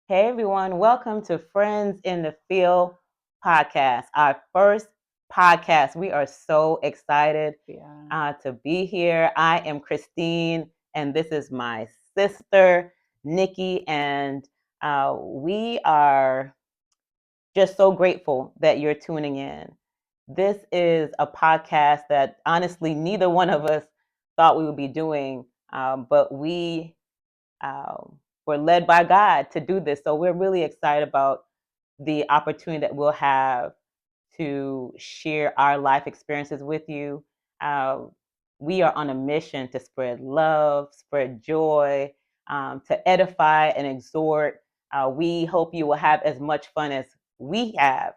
Hey everyone, welcome to Friends in the Field podcast, our first podcast. We are so excited to be here. I am Christine, and this is my sister, Nikki, and we are just so grateful that you're tuning in. This is a podcast that honestly neither one of us thought we would be doing, but we we're led by God to do this. So we're really excited about the opportunity that we'll have to share our life experiences with you. Uh, we are on a mission to spread love, spread joy, to edify and exhort. We hope you will have as much fun as we have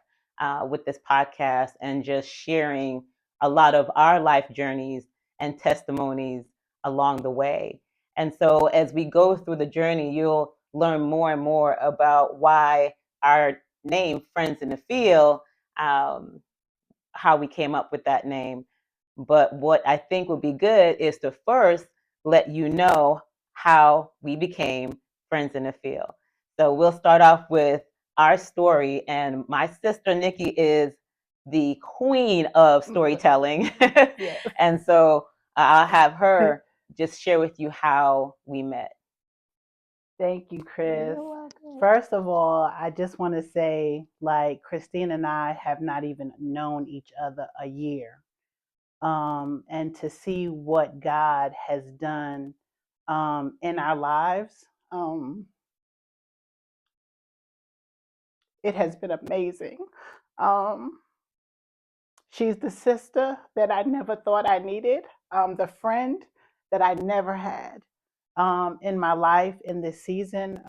with this podcast and just sharing a lot of our life journeys and testimonies along the way. And so, as we go through the journey, you'll learn more and more about why our name, Friends in the Field, um, how we came up with that name. But what I think would be good is to first let you know how we became Friends in the Field. So we'll start off with our story, and my sister Nikki is the queen of storytelling. Yes. And so I'll have her just share with you how we met. Thank you, Chris. You're welcome. First of all, I just want to say, like, Christine and I have not even known each other a year. And to see what God has done in our lives, um, it has been amazing. Um, she's the sister that I never thought I needed, the friend that I never had in my life in this season.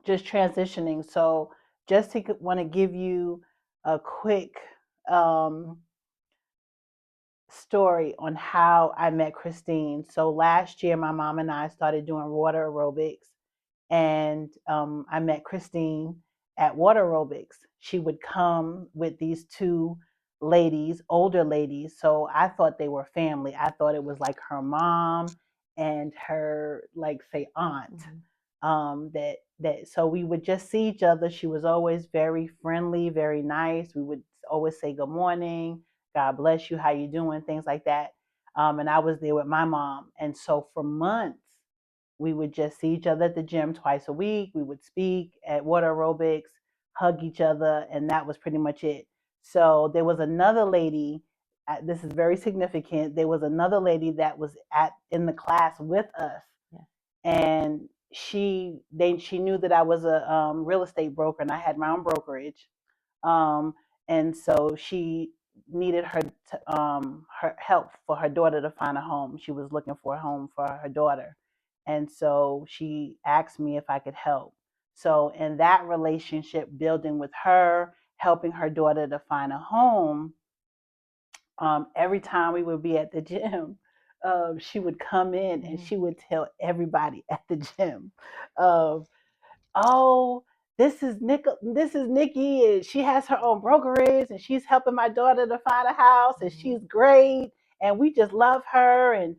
Just transitioning. So just to want to give you a quick um, story on how I met Christine. So last year, my mom and I started doing water aerobics, and I met Christine at water aerobics. She would come with these two ladies, older ladies. So I thought they were family. I thought it was like her mom and her, like, say, aunt. That so we would just see each other. She was always very friendly, very nice. We would always say good morning, God bless you, how you doing, things like that. And I was there with my mom, and so for months we would just see each other at the gym twice a week. We would speak at water aerobics, hug each other, and that was pretty much it. So there was another lady. This is very significant. There was another lady that was at in the class with us, Yeah. and she knew that I was a real estate broker and I had my own brokerage, um, and so she needed her help for her daughter to find a home. She was looking for a home for her daughter, and so she asked me if I could help. So in that relationship, building with her, helping her daughter to find a home, every time we would be at the gym, she would come in and she would tell everybody at the gym, um, "Oh, this is Nikki, and she has her own brokerage, and she's helping my daughter to find a house, and she's great, and we just love her, and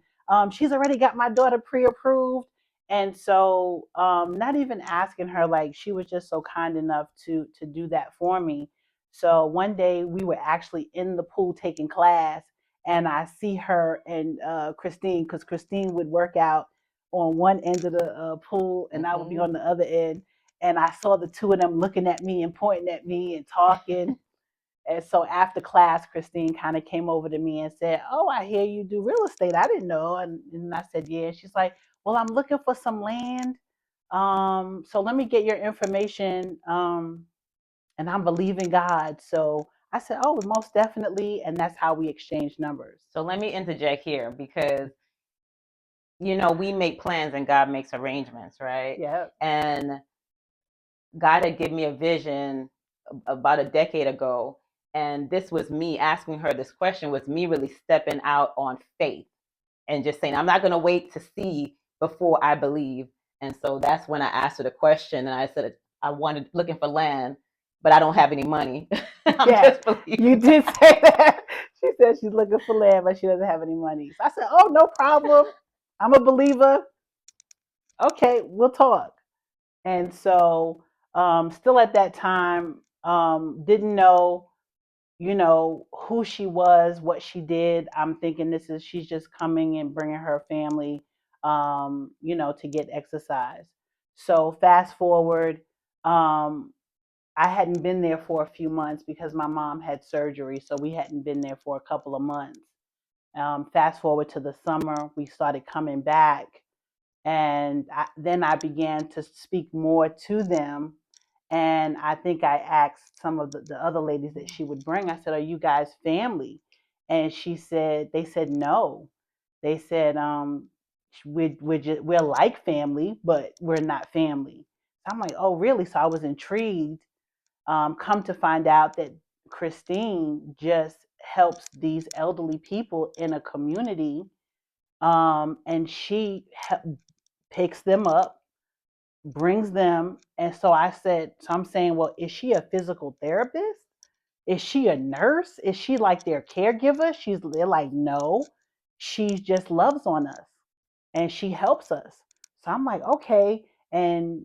she's already got my daughter pre-approved." And so, not even asking her, like, she was just so kind enough to do that for me. So one day we were actually in the pool taking class, and I see her and Christine, because Christine would work out on one end of the pool, and I would be on the other end, and I saw the two of them looking at me and pointing at me and talking. And so after class, Christine kind of came over to me and said, "Oh, I hear you do real estate. I didn't know." And I said, "Yeah." And she's like, "Well, I'm looking for some land. So let me get your information. And I'm believing God." So I said, "Oh, most definitely." And that's how we exchanged numbers. So let me interject here because we make plans and God makes arrangements, right? Yeah. And God had given me a vision about a decade ago. And this was me asking her this question, was me really stepping out on faith and just saying, I'm not going to wait to see before I believe. And so that's when I asked her the question. And I said, I wanted looking for land, but I don't have any money. I'm Yeah, just believing. you did say that. She said she's looking for land, but she doesn't have any money. So I said, "Oh, no problem. I'm a believer. Okay, we'll talk." And so, still at that time, didn't know, who she was, what she did. I'm thinking she's just coming and bringing her family, to get exercise. So fast forward, um, I hadn't been there for a few months because my mom had surgery, so we hadn't been there for a couple of months. Fast forward to the summer, we started coming back, and then I began to speak more to them. And I think I asked some of the other ladies that she would bring, I said, "Are you guys family?" And they said no. They said, we're like family, but we're not family. I'm like, oh, really? So I was intrigued. Come to find out that Christine just helps these elderly people in a community, and she picks them up, brings them. And so I'm saying, well, is she a physical therapist? Is she a nurse? Is she like their caregiver? They're like, no, she just loves on us and she helps us. So I'm like, okay. And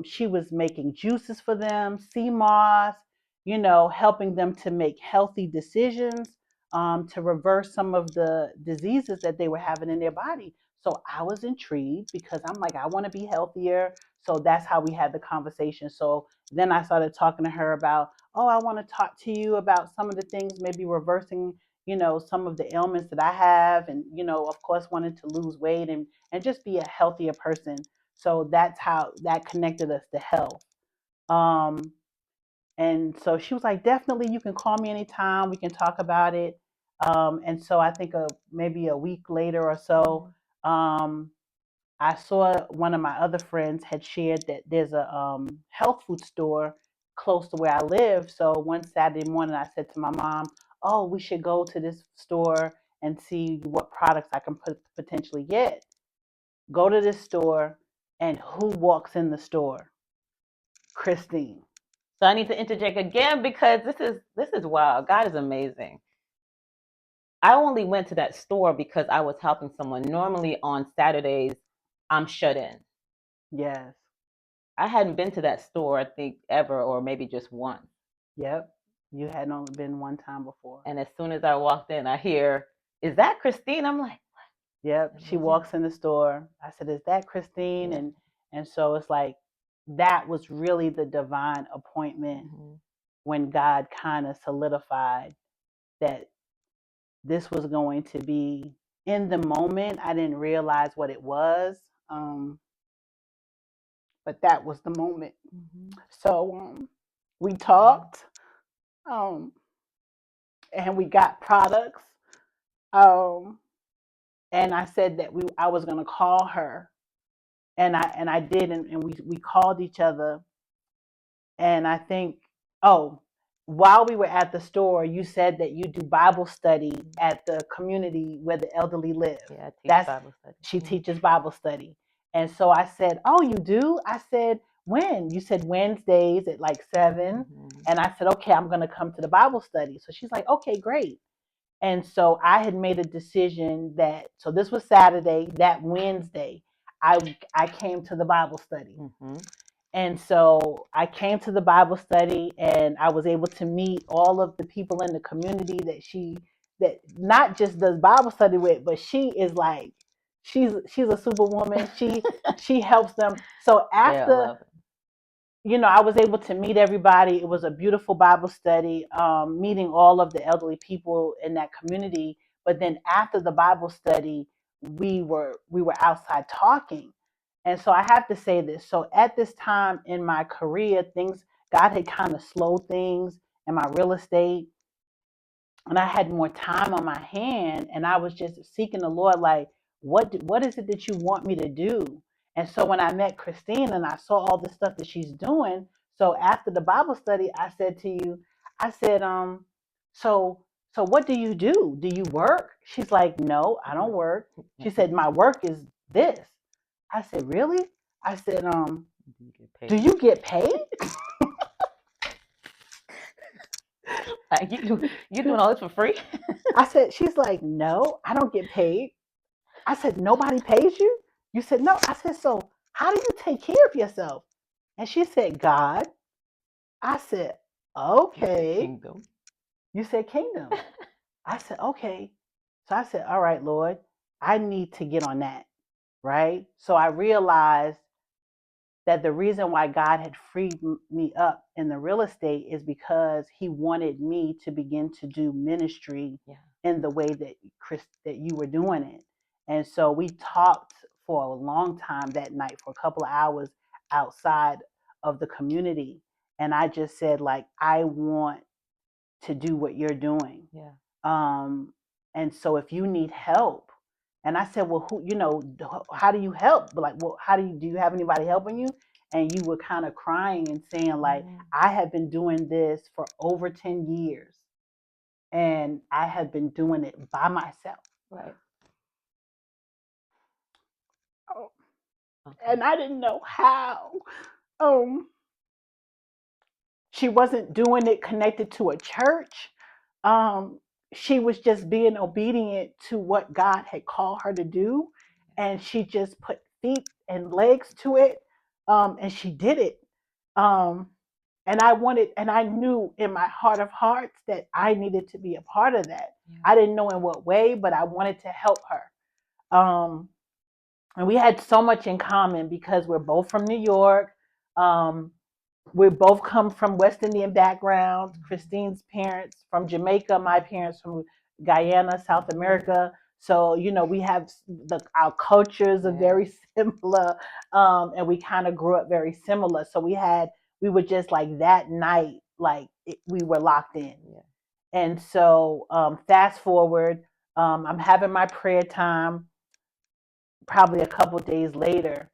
she was making juices for them, sea moss, helping them to make healthy decisions, to reverse some of the diseases that they were having in their body. So I was intrigued because I'm like, I want to be healthier. So that's how we had the conversation. So then I started talking to her about, oh, I want to talk to you about some of the things, maybe reversing, some of the ailments that I have, and, of course, wanted to lose weight and just be a healthier person. So that's how that connected us to health. And so she was like, definitely, you can call me anytime. We can talk about it. And so I think maybe a week later or so, I saw one of my other friends had shared that there's a health food store close to where I live. So one Saturday morning, I said to my mom, "Oh, we should go to this store and see what products I can potentially get." Go to this store, and who walks in the store? Christine. So I need to interject again because this is wild. God is amazing. I only went to that store because I was helping someone. Normally on Saturdays, I'm shut in. Yes. I hadn't been to that store, I think, ever, or maybe just once. Yep. You had only been one time before. And as soon as I walked in, I hear, "Is that Christine?" I'm like, yep. She walks in the store. I said, "Is that Christine?" Yeah. And so it's like that was really the divine appointment when God kind of solidified that this was going to be in the moment. I didn't realize what it was, but that was the moment. So we talked, and we got products, and I said that I was going to call her, and I did, and we called each other, and I think, oh, while we were at the store, you said that you do Bible study at the community where the elderly live. Yeah, I teach Bible study. She teaches Bible study. And so I said, oh, you do? I said, when? You said Wednesdays at like 7. And I said, okay, I'm going to come to the Bible study. So she's like, okay, great. And so I had made a decision so this was Saturday, that Wednesday, I came to the Bible study. And so I came to the Bible study, and I was able to meet all of the people in the community that not just does Bible study with, but she is like, she's a superwoman. She helps them. So after, I was able to meet everybody. It was a beautiful Bible study, meeting all of the elderly people in that community. But then after the Bible study, we were outside talking. And so I have to say this. So at this time in my career, God had kind of slowed things in my real estate, and I had more time on my hand, and I was just seeking the Lord, like, what is it that you want me to do? And so when I met Christine and I saw all the stuff that she's doing, so after the Bible study, I said to you, I said, so what do you do? Do you work? She's like, no, I don't work. She said, my work is this. I said, really? I said, do you get paid? Like, you doing all this for free? I said, she's like, no, I don't get paid. I said, nobody pays you? You said, no. I said, so how do you take care of yourself? And she said, God. I said, okay. Kingdom. You said kingdom. I said, okay. So I said, all right, Lord, I need to get on that. Right. So I realized that the reason why God had freed me up in the real estate is because he wanted me to begin to do ministry in the way that that you were doing it. And so we talked for a long time that night, for a couple of hours outside of the community. And I just said, like, I want to do what you're doing. Yeah. And so if you need help, and I said, well, how do you help? Like, well, do you have anybody helping you? And you were kind of crying and saying, like, I have been doing this for over 10 years and I have been doing it by myself. Right. Oh. Okay. And I didn't know how. She wasn't doing it connected to a church. She was just being obedient to what God had called her to do. And she just put feet and legs to it. And she did it. And I knew in my heart of hearts that I needed to be a part of that. Yeah. I didn't know in what way, but I wanted to help her. And we had so much in common because we're both from New York. We both come from West Indian backgrounds. Christine's parents from Jamaica, my parents from Guyana, South America. So, we have our cultures are very similar, and we kind of grew up very similar. So we were just like that night, like we were locked in. Yeah. And so fast forward, I'm having my prayer time probably a couple days later.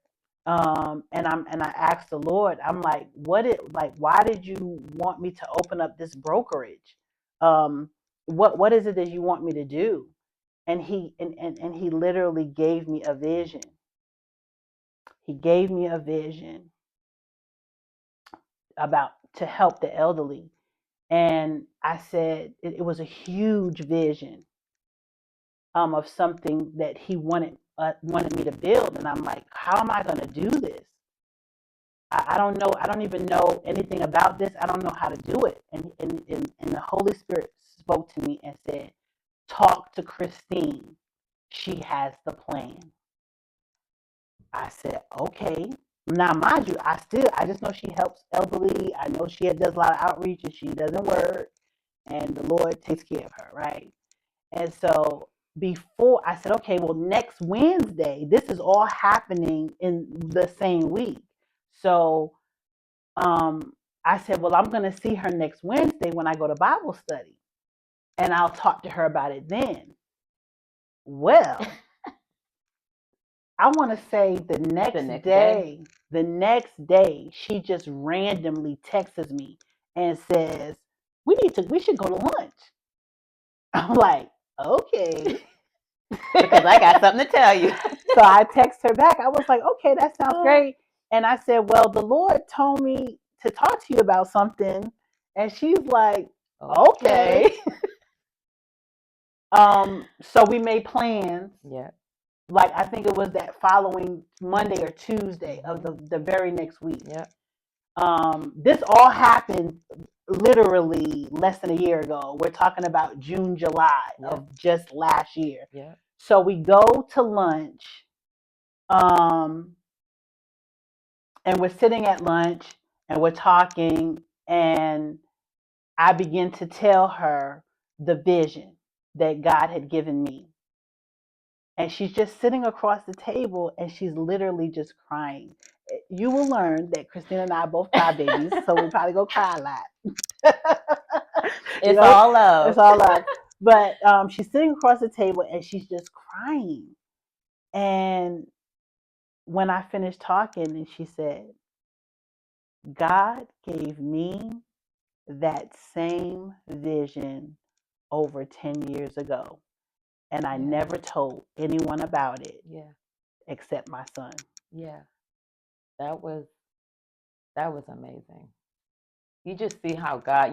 And I asked the Lord, I'm like, why did you want me to open up this brokerage? What is it that you want me to do? And he literally gave me a vision. He gave me a vision about to help the elderly. And I said it was a huge vision of something that he wanted me to build. And I'm like, how am I going to do this? I don't know. I don't even know anything about this. I don't know how to do it. And the Holy Spirit spoke to me and said, talk to Christine. She has the plan. I said, okay. Now, mind you, I just know she helps elderly. I know she does a lot of outreach and she doesn't work. And the Lord takes care of her, right? And so before I said, okay, well, next Wednesday, this is all happening in the same week. So I said, well, I'm going to see her next Wednesday when I go to Bible study, and I'll talk to her about it then. Well, I want to say the next day, she just randomly texts me and says, we should go to lunch. I'm like, okay. Because I got something to tell you. So I text her back. I was like, okay, that sounds great. And I said, well, the Lord told me to talk to you about something. And she's like, okay. So we made plans. Yeah. Like, I think it was that following Monday or Tuesday of the very next week. Yeah. This all happened literally less than a year ago. We're talking about June, July of just last year. Yeah. So we go to lunch, and we're sitting at lunch and we're talking, and I begin to tell her the vision that God had given me. And she's just sitting across the table and she's literally just crying. You will learn that Christina and I are both cry babies, so we probably go cry a lot. It's all love. It's all love. But she's sitting across the table and she's just crying. And when I finished talking, and she said, God gave me that same vision over 10 years ago. And I never told anyone about it except my son. Yeah. That was amazing. You just see how God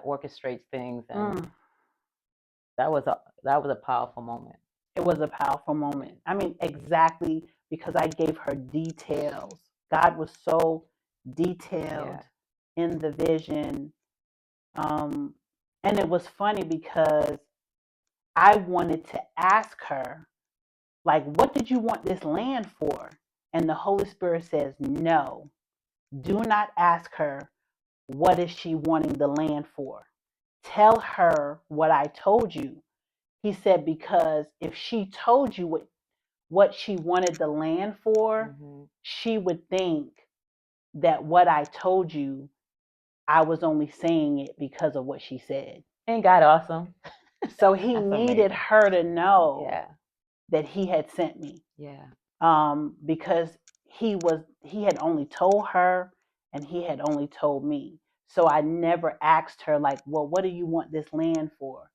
orchestrates things, and that was a powerful moment. It was a powerful moment. I mean, exactly, because I gave her details. God was so detailed in the vision. And it was funny because I wanted to ask her, like, what did you want this land for? And the Holy Spirit says, no, do not ask her, what is she wanting the land for? Tell her what I told you. He said, because if she told you what she wanted the land for, she would think that what I told you, I was only saying it because of what she said. Ain't God awesome? So he needed her to know that he had sent me. Because he had only told her and he had only told me. So I never asked her, like, well, what do you want this land for?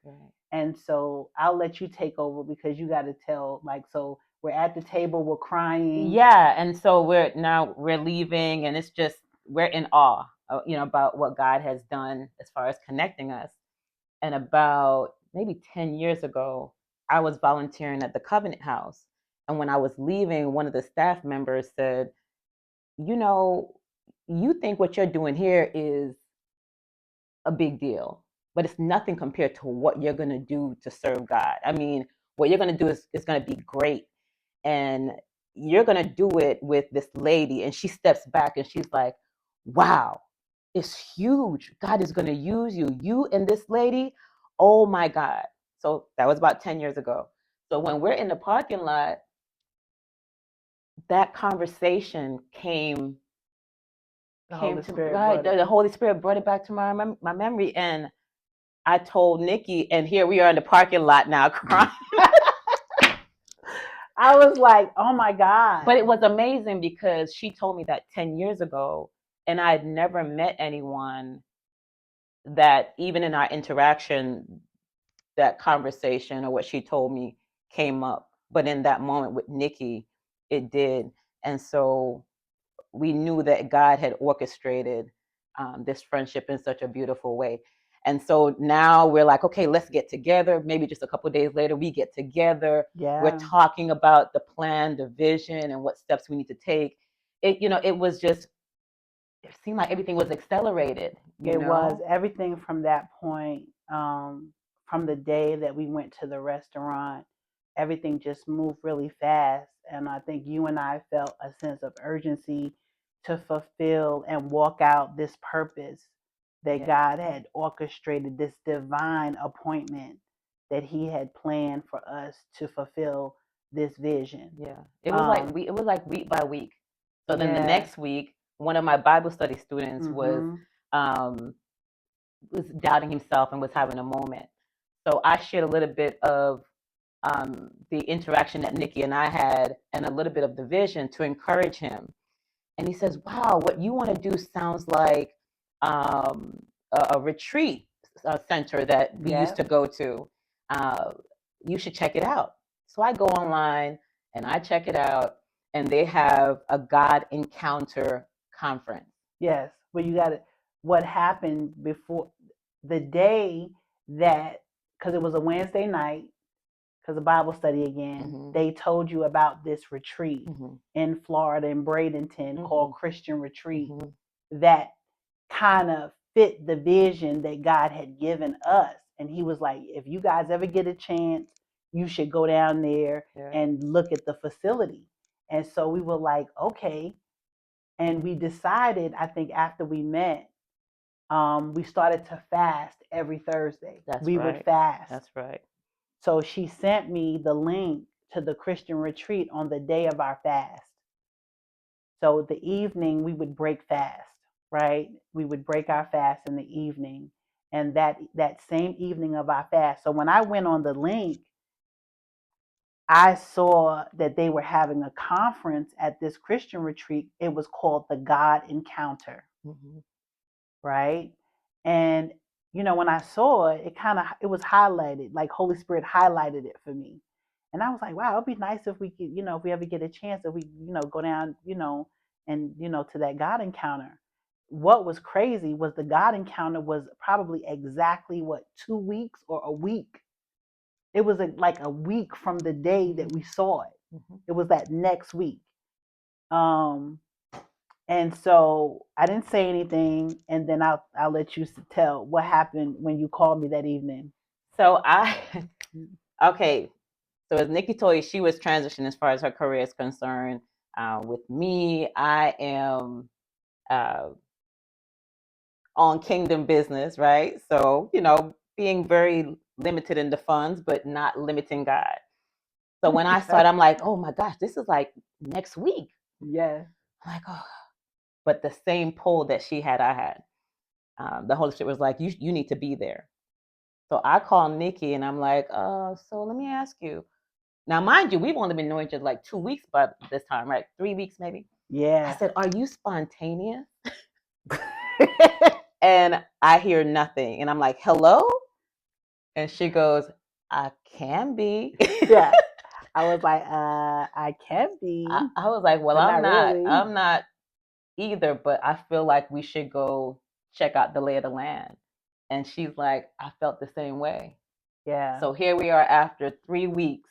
And so I'll let you take over because you got to tell, like, so we're at the table, we're crying. Yeah. And so we're leaving, and it's just, we're in awe, about what God has done as far as connecting us. And about maybe 10 years ago, I was volunteering at the Covenant House. And when I was leaving, one of the staff members said, you think what you're doing here is a big deal, but it's nothing compared to what you're going to do to serve God. I mean, what you're going to do is going to be great. And you're going to do it with this lady. And she steps back and she's like, wow, it's huge. God is going to use you and this lady. Oh my God. So that was about 10 years ago. So when we're in the parking lot, that conversation came The to the Holy Spirit brought it back to my memory. And I told Nikki, and here we are in the parking lot now crying. I was like, oh my God. But it was amazing because she told me that 10 years ago, and I had never met anyone that, even in our interaction, that conversation or what she told me came up. But in that moment with Nikki, it did. And so we knew that God had orchestrated this friendship in such a beautiful way. And so now we're like, okay, let's get together. Maybe just a couple of days later, we get together. We're talking about the plan, the vision, and what steps we need to take. It seemed like everything was accelerated. It was everything from that point, from the day that we went to the restaurant. Everything just moved really fast. And I think you and I felt a sense of urgency to fulfill and walk out this purpose that God had orchestrated, this divine appointment that he had planned for us to fulfill this vision. It was like week by week. So then the next week, one of my Bible study students was doubting himself and was having a moment. So I shared a little bit of the interaction that Nikki and I had, and a little bit of the vision to encourage him. And he says, wow, what you want to do sounds like a retreat center that we used to go to. You should check it out. So I go online and I check it out, and they have a God Encounter conference. Yes, well, you got it. What happened before the day that, because it was a Wednesday night, because of Bible study again, they told you about this retreat in Florida, in Bradenton, called Christian Retreat, that kind of fit the vision that God had given us. And he was like, if you guys ever get a chance, you should go down there and look at the facility. And so we were like, okay. And we decided, I think after we met, we started to fast every Thursday. We would fast. That's right. So she sent me the link to the Christian retreat on the day of our fast. So the evening we would break fast, right? We would break our fast in the evening. And that same evening of our fast. So when I went on the link, I saw that they were having a conference at this Christian retreat. It was called the God Encounter, right? And when I saw it, it was highlighted, like Holy Spirit highlighted it for me. And I was like, wow, it'd be nice if we could, if we ever get a chance, if we, go down, and, to that God Encounter. What was crazy was the God Encounter was probably exactly 2 weeks or a week. It was like a week from the day that we saw it. It was that next week. And so I didn't say anything, and then I'll let you tell what happened when you called me that evening. So okay. So as Nikki told you, she was transitioning as far as her career is concerned. With me, I am uh, on kingdom business, right? So, being very limited in the funds, but not limiting God. So when I started, I'm like, oh my gosh, this is like next week. Yeah. I'm like, oh, but the same pull that she had, I had. The Holy Spirit was like, you need to be there. So I called Nikki and I'm like, so let me ask you. Now, mind you, we've only been knowing each other like 2 weeks by this time, right? 3 weeks maybe. Yeah. I said, are you spontaneous? And I hear nothing. And I'm like, hello? And she goes, I can be. Yeah. I was like, I can be. I was like, well, I'm not. Really. I'm not either, but I feel like we should go check out the lay of the land. And she's like, I felt the same way. Yeah. So here we are after 3 weeks.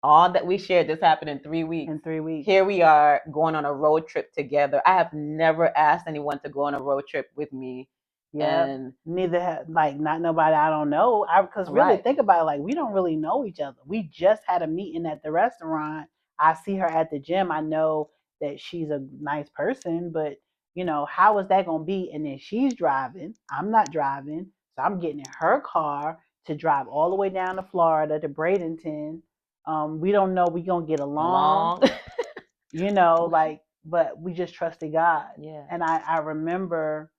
All that we shared just happened in 3 weeks. In 3 weeks. Here we are going on a road trip together. I have never asked anyone to go on a road trip with me. Yeah. And neither not nobody I don't know. Because really think about it, like we don't really know each other. We just had a meeting at the restaurant. I see her at the gym. I know that she's a nice person, but how is that gonna be? And then she's driving. I'm not driving, so I'm getting in her car to drive all the way down to Florida to Bradenton. We don't know we gonna get along. But we just trusted God. Yeah. And I remember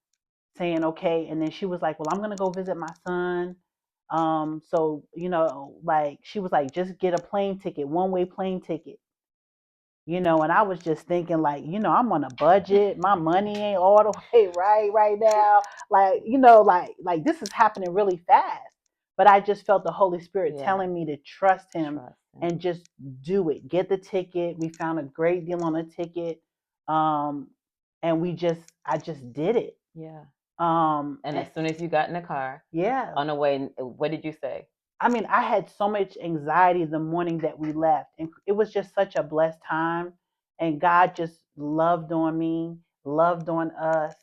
saying, okay. And then she was like, well, I'm going to go visit my son. So, she was like, just get a plane ticket, one-way plane ticket. And I was just thinking I'm on a budget. My money ain't all the way right now. Like this is happening really fast. But I just felt the Holy Spirit telling me to trust him and just do it. Get the ticket. We found a great deal on a ticket. And I just did it. Yeah. And as soon as you got in the car, yeah, on the way, what did you say? I mean, I had so much anxiety the morning that we left, and it was just such a blessed time. And God just loved on me, loved on us.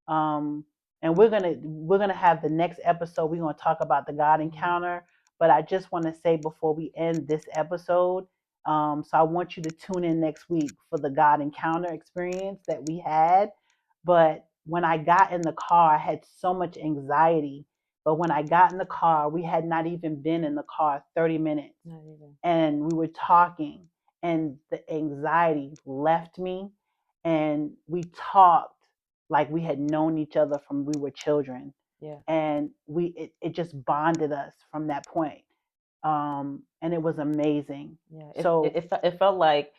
And we're gonna have the next episode. We're gonna talk about the God encounter. But I just want to say before we end this episode, so I want you to tune in next week for the God encounter experience that we had. But when I got in the car, I had so much anxiety. But when I got in the car, we had not even been in the car 30 minutes. And we were talking, and the anxiety left me. And we talked like we had known each other from we were children. Yeah. And it just bonded us from that point. And it was amazing. Yeah. So it felt like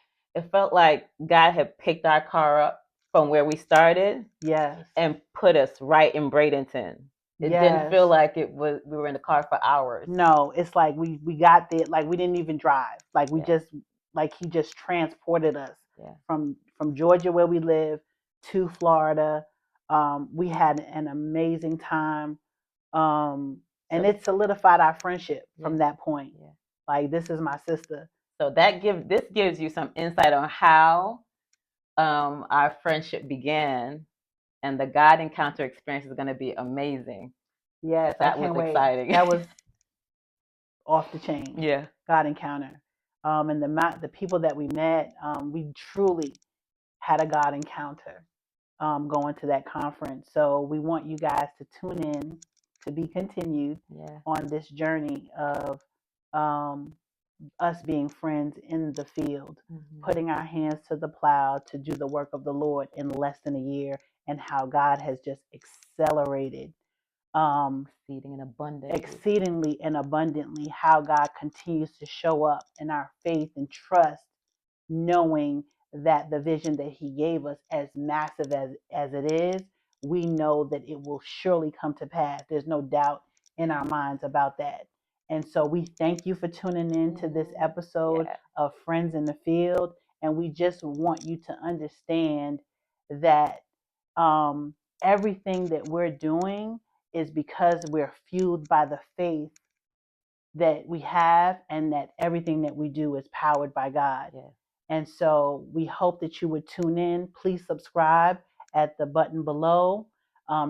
God had picked our car up from where we started. Yes. And put us right in Bradenton. It didn't feel like we were in the car for hours. No, it's like we got there, like we didn't even drive. Like we just he just transported us from Georgia where we live to Florida. We had an amazing time. And it solidified our friendship from that point. Yeah. Like this is my sister. So this gives you some insight on how our friendship began, and the God encounter experience is going to be amazing. Yes, that was exciting. That was off the chain. Yeah, God encounter. And the people that we met, we truly had a God encounter going to that conference. So we want you guys to tune in to be continued on this journey of us being friends in the field, putting our hands to the plow to do the work of the Lord in less than a year, and how God has just accelerated exceedingly and abundantly, how God continues to show up in our faith and trust, knowing that the vision that he gave us, as massive as it is, we know that it will surely come to pass. There's no doubt in our minds about that. And so we thank you for tuning in to this episode of Friends in the Field. And we just want you to understand that everything that we're doing is because we're fueled by the faith that we have, and that everything that we do is powered by God. And so we hope that you would tune in. Please subscribe at the button below.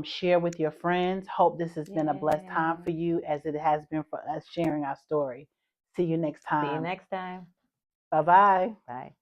Share with your friends. Hope this has been a blessed time for you as it has been for us sharing our story. See you next time. See you next time. Bye-bye. Bye.